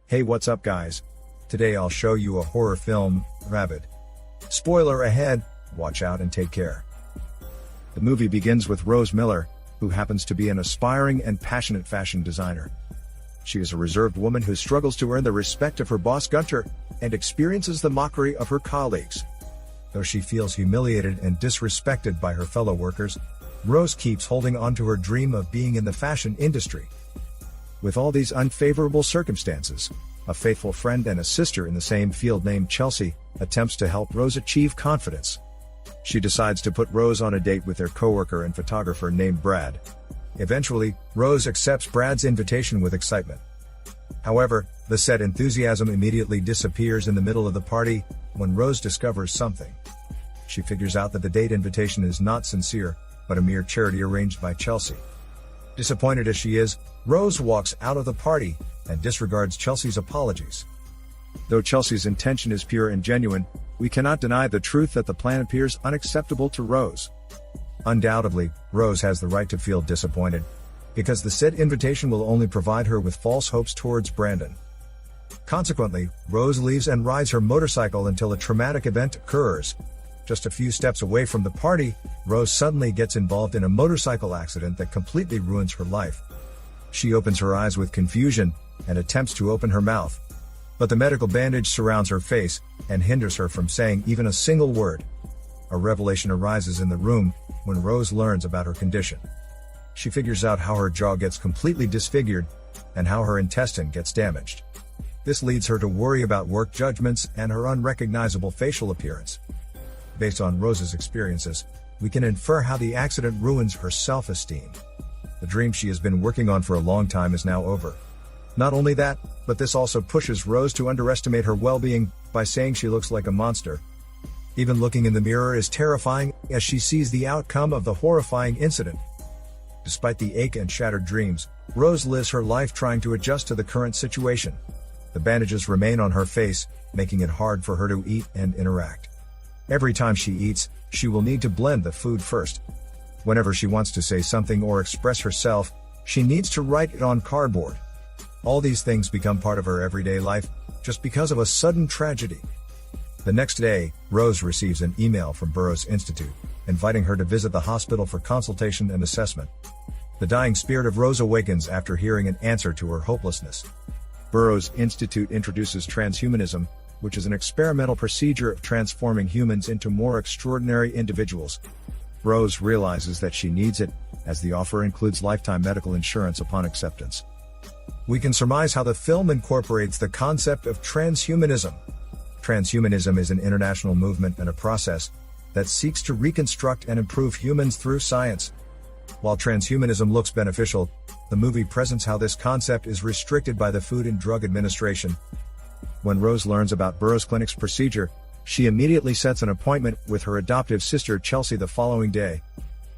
Hey, what's up guys? Today I'll show you a horror film, Rabid. Spoiler ahead, watch out and take care. The movie begins with Rose Miller, who happens to be an aspiring and passionate fashion designer. She is a reserved woman who struggles to earn the respect of her boss Gunter, and experiences the mockery of her colleagues. Though she feels humiliated and disrespected by her fellow workers, Rose keeps holding on to her dream of being in the fashion industry. With all these unfavorable circumstances, a faithful friend and a sister in the same field named Chelsea attempts to help Rose achieve confidence. She decides to put Rose on a date with their coworker and photographer named Brad. Eventually, Rose accepts Brad's invitation with excitement. However, the said enthusiasm immediately disappears in the middle of the party when Rose discovers something. She figures out that the date invitation is not sincere, but a mere charity arranged by Chelsea. Disappointed as she is, Rose walks out of the party and disregards Chelsea's apologies. Though Chelsea's intention is pure and genuine, we cannot deny the truth that the plan appears unacceptable to Rose. Undoubtedly, Rose has the right to feel disappointed, because the said invitation will only provide her with false hopes towards Brandon. Consequently, Rose leaves and rides her motorcycle until a traumatic event occurs. Just a few steps away from the party, Rose suddenly gets involved in a motorcycle accident that completely ruins her life. She opens her eyes with confusion and attempts to open her mouth. But the medical bandage surrounds her face and hinders her from saying even a single word. A revelation arises in the room when Rose learns about her condition. She figures out how her jaw gets completely disfigured and how her intestine gets damaged. This leads her to worry about work judgments and her unrecognizable facial appearance. Based on Rose's experiences, we can infer how the accident ruins her self-esteem. The dream she has been working on for a long time is now over. Not only that, but this also pushes Rose to underestimate her well-being by saying she looks like a monster. Even looking in the mirror is terrifying as she sees the outcome of the horrifying incident. Despite the ache and shattered dreams, Rose lives her life trying to adjust to the current situation. The bandages remain on her face, making it hard for her to eat and interact. Every time she eats, she will need to blend the food first. Whenever she wants to say something or express herself, she needs to write it on cardboard. All these things become part of her everyday life, just because of a sudden tragedy. The next day, Rose receives an email from Burroughs Institute, inviting her to visit the hospital for consultation and assessment. The dying spirit of Rose awakens after hearing an answer to her hopelessness. Burroughs Institute introduces transhumanism, which is an experimental procedure of transforming humans into more extraordinary individuals. Rose realizes that she needs it, as the offer includes lifetime medical insurance upon acceptance. We can surmise how the film incorporates the concept of transhumanism. Transhumanism is an international movement and a process that seeks to reconstruct and improve humans through science. While transhumanism looks beneficial, the movie presents how this concept is restricted by the Food and Drug Administration. When Rose learns about Burroughs Clinic's procedure, she immediately sets an appointment with her adoptive sister Chelsea the following day.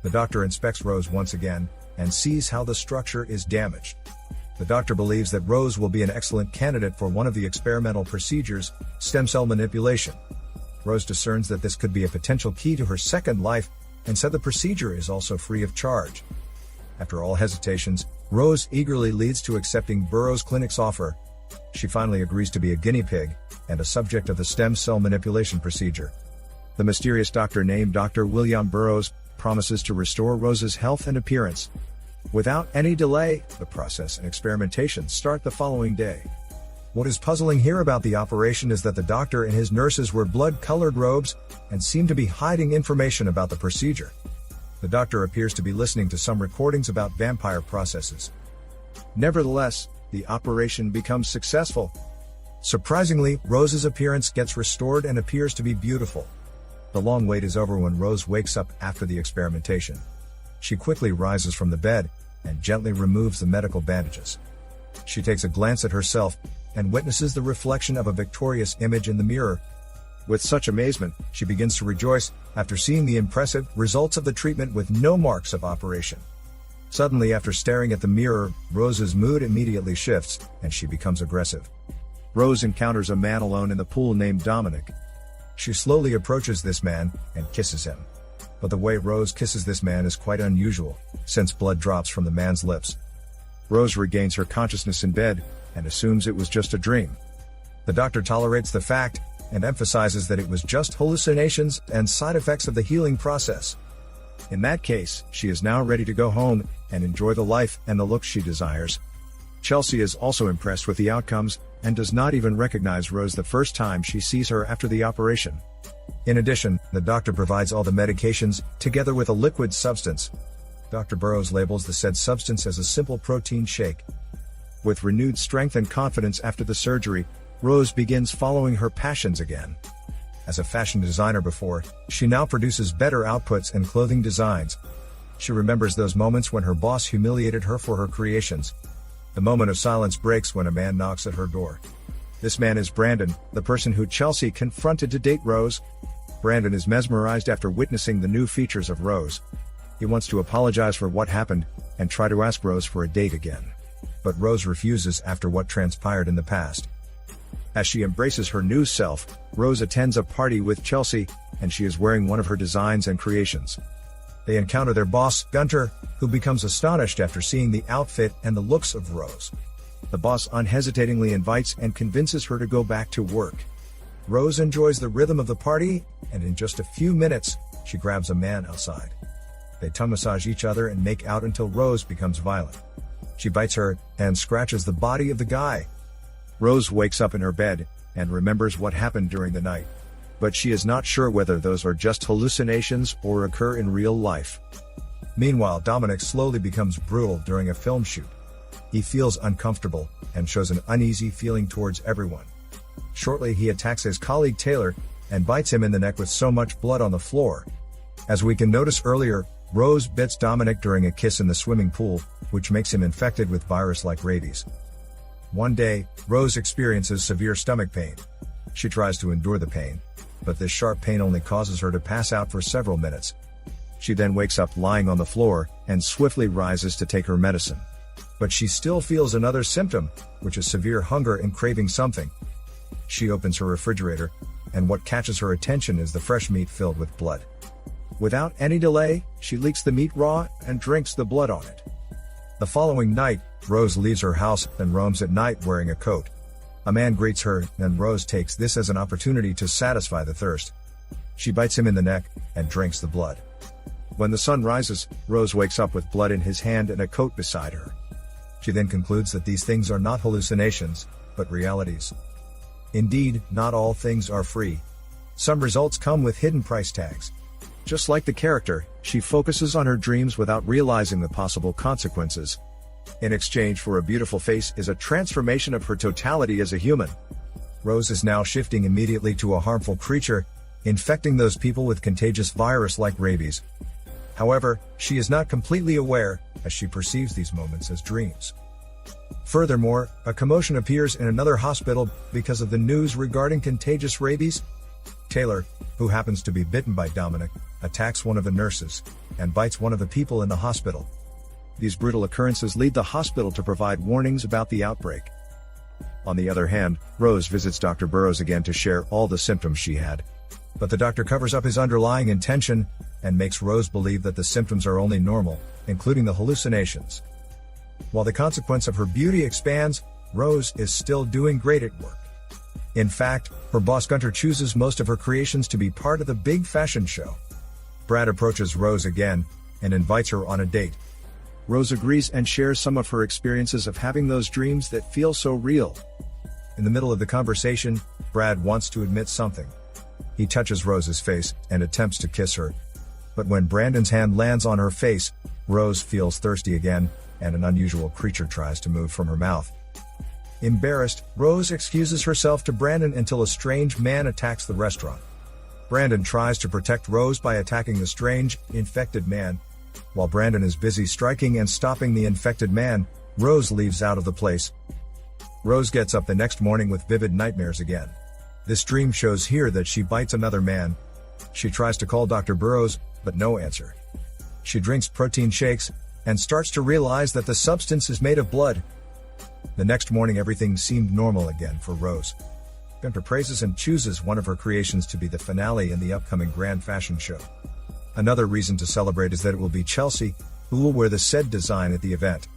The doctor inspects Rose once again, and sees how the structure is damaged. The doctor believes that Rose will be an excellent candidate for one of the experimental procedures, stem cell manipulation. Rose discerns that this could be a potential key to her second life, and said the procedure is also free of charge. After all hesitations, Rose eagerly leads to accepting Burroughs Clinic's offer. She finally agrees to be a guinea pig, and a subject of the stem cell manipulation procedure. The mysterious doctor named Dr. William Burroughs promises to restore Rose's health and appearance. Without any delay, the process and experimentation start the following day. What is puzzling here about the operation is that the doctor and his nurses wear blood-colored robes and seem to be hiding information about the procedure. The doctor appears to be listening to some recordings about vampire processes. Nevertheless, the operation becomes successful. Surprisingly, Rose's appearance gets restored and appears to be beautiful. The long wait is over when Rose wakes up after the experimentation. She quickly rises from the bed and gently removes the medical bandages. She takes a glance at herself and witnesses the reflection of a victorious image in the mirror. With such amazement, she begins to rejoice after seeing the impressive results of the treatment with no marks of operation. Suddenly, after staring at the mirror, Rose's mood immediately shifts, and she becomes aggressive. Rose encounters a man alone in the pool named Dominic. She slowly approaches this man and kisses him. But the way Rose kisses this man is quite unusual, since blood drops from the man's lips. Rose regains her consciousness in bed, and assumes it was just a dream. The doctor tolerates the fact, and emphasizes that it was just hallucinations and side effects of the healing process. In that case, she is now ready to go home and enjoy the life and the look she desires. Chelsea is also impressed with the outcomes, and does not even recognize Rose the first time she sees her after the operation. In addition, the doctor provides all the medications, together with a liquid substance. Dr. Burrows labels the said substance as a simple protein shake. With renewed strength and confidence after the surgery, Rose begins following her passions again. As a fashion designer before, she now produces better outputs and clothing designs. She remembers those moments when her boss humiliated her for her creations. The moment of silence breaks when a man knocks at her door. This man is Brandon, the person who Chelsea confronted to date Rose. Brandon is mesmerized after witnessing the new features of Rose. He wants to apologize for what happened, and try to ask Rose for a date again. But Rose refuses after what transpired in the past. As she embraces her new self, Rose attends a party with Chelsea, and she is wearing one of her designs and creations. They encounter their boss, Gunter, who becomes astonished after seeing the outfit and the looks of Rose. The boss unhesitatingly invites and convinces her to go back to work. Rose enjoys the rhythm of the party, and in just a few minutes, she grabs a man outside. They tongue massage each other and make out until Rose becomes violent. She bites her and scratches the body of the guy. Rose wakes up in her bed and remembers what happened during the night. But she is not sure whether those are just hallucinations or occur in real life. Meanwhile, Dominic slowly becomes brutal during a film shoot. He feels uncomfortable and shows an uneasy feeling towards everyone. Shortly, he attacks his colleague Taylor and bites him in the neck with so much blood on the floor. As we can notice earlier, Rose bits Dominic during a kiss in the swimming pool, which makes him infected with virus like rabies. One day, Rose experiences severe stomach pain. She tries to endure the pain, but this sharp pain only causes her to pass out for several minutes. She then wakes up lying on the floor and swiftly rises to take her medicine. But she still feels another symptom, which is severe hunger and craving something. She opens her refrigerator, and what catches her attention is the fresh meat filled with blood. Without any delay, she leaks the meat raw and drinks the blood on it. The following night, Rose leaves her house and roams at night wearing a coat. A man greets her, and Rose takes this as an opportunity to satisfy the thirst. She bites him in the neck and drinks the blood. When the sun rises, Rose wakes up with blood in his hand and a coat beside her. She then concludes that these things are not hallucinations, but realities. Indeed, not all things are free. Some results come with hidden price tags. Just like the character, she focuses on her dreams without realizing the possible consequences. In exchange for a beautiful face is a transformation of her totality as a human. Rose is now shifting immediately to a harmful creature, infecting those people with contagious virus like rabies. However, she is not completely aware, as she perceives these moments as dreams. Furthermore, a commotion appears in another hospital because of the news regarding contagious rabies. Taylor, who happens to be bitten by Dominic, attacks one of the nurses and bites one of the people in the hospital. These brutal occurrences lead the hospital to provide warnings about the outbreak. On the other hand, Rose visits Dr. Burrows again to share all the symptoms she had. But the doctor covers up his underlying intention and makes Rose believe that the symptoms are only normal, including the hallucinations. While the consequence of her beauty expands, Rose is still doing great at work. In fact, her boss Gunter chooses most of her creations to be part of the big fashion show. Brad approaches Rose again and invites her on a date. Rose agrees and shares some of her experiences of having those dreams that feel so real. In the middle of the conversation, Brad wants to admit something. He touches Rose's face and attempts to kiss her. But when Brandon's hand lands on her face, Rose feels thirsty again, and an unusual creature tries to move from her mouth. Embarrassed, Rose excuses herself to Brandon until a strange man attacks the restaurant. Brandon tries to protect Rose by attacking the strange, infected man. While Brandon is busy striking and stopping the infected man, Rose leaves out of the place. Rose gets up the next morning with vivid nightmares again. This dream shows here that she bites another man. She tries to call Dr. Burrows, but no answer. She drinks protein shakes and starts to realize that the substance is made of blood. The next morning everything seemed normal again for Rose. Gunter praises and chooses one of her creations to be the finale in the upcoming grand fashion show. Another reason to celebrate is that it will be Chelsea who will wear the said design at the event.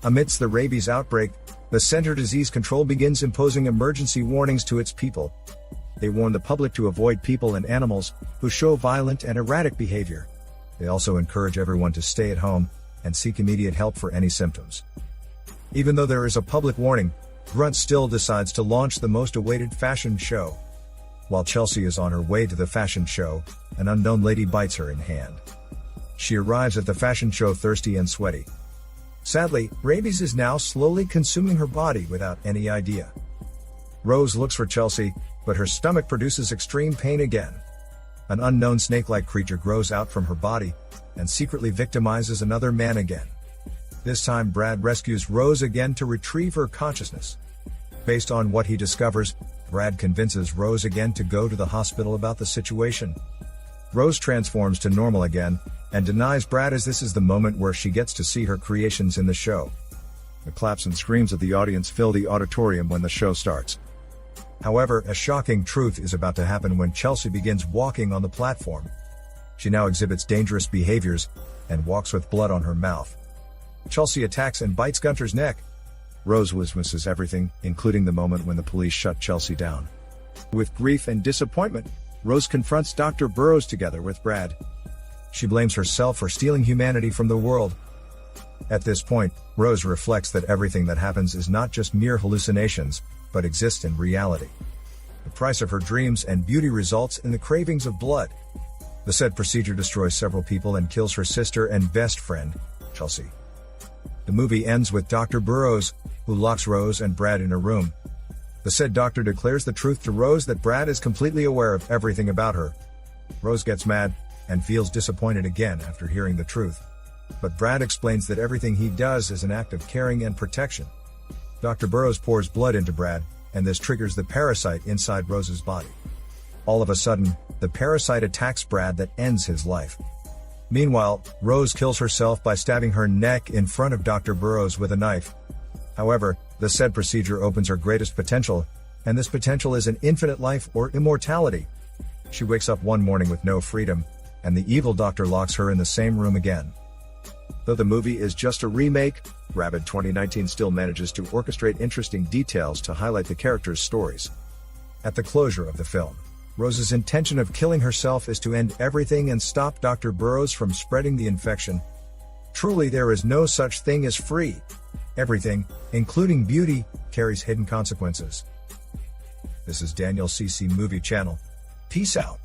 Amidst the rabies outbreak, The Center Disease Control begins imposing emergency warnings to its people. They warn the public to avoid people and animals who show violent and erratic behavior. They also encourage everyone to stay at home and seek immediate help for any symptoms. Even though there is a public warning, Grunt still decides to launch the most awaited fashion show. While Chelsea is on her way to the fashion show, an unknown lady bites her in hand. She arrives at the fashion show thirsty and sweaty. Sadly, rabies is now slowly consuming her body without any idea. Rose looks for Chelsea, but her stomach produces extreme pain again. An unknown snake-like creature grows out from her body and secretly victimizes another man again. This time Brad rescues Rose again to retrieve her consciousness. Based on what he discovers, Brad convinces Rose again to go to the hospital about the situation. Rose transforms to normal again and denies Brad, as this is the moment where she gets to see her creations in the show. The claps and screams of the audience fill the auditorium when the show starts. However, a shocking truth is about to happen when Chelsea begins walking on the platform. She now exhibits dangerous behaviors and walks with blood on her mouth. Chelsea attacks and bites Gunter's neck. Rose witnesses everything, including the moment when the police shut Chelsea down. With grief and disappointment, Rose confronts Dr. Burrows together with Brad. She blames herself for stealing humanity from the world. At this point, Rose reflects that everything that happens is not just mere hallucinations, but exists in reality. The price of her dreams and beauty results in the cravings of blood. The said procedure destroys several people and kills her sister and best friend, Chelsea. The movie ends with Dr. Burrows, who locks Rose and Brad in a room. The said doctor declares the truth to Rose that Brad is completely aware of everything about her. Rose gets mad and feels disappointed again after hearing the truth. But Brad explains that everything he does is an act of caring and protection. Dr. Burrows pours blood into Brad, and this triggers the parasite inside Rose's body. All of a sudden, the parasite attacks Brad that ends his life. Meanwhile, Rose kills herself by stabbing her neck in front of Dr. Burrows with a knife. However, the said procedure opens her greatest potential, and this potential is an infinite life or immortality. She wakes up one morning with no freedom, and the evil doctor locks her in the same room again. Though the movie is just a remake, Rabid 2019 still manages to orchestrate interesting details to highlight the characters' stories. At the closure of the film, Rose's intention of killing herself is to end everything and stop Dr. Burrows from spreading the infection. Truly, there is no such thing as free. Everything, including beauty, carries hidden consequences. This is Daniel CC Movie Channel. Peace out.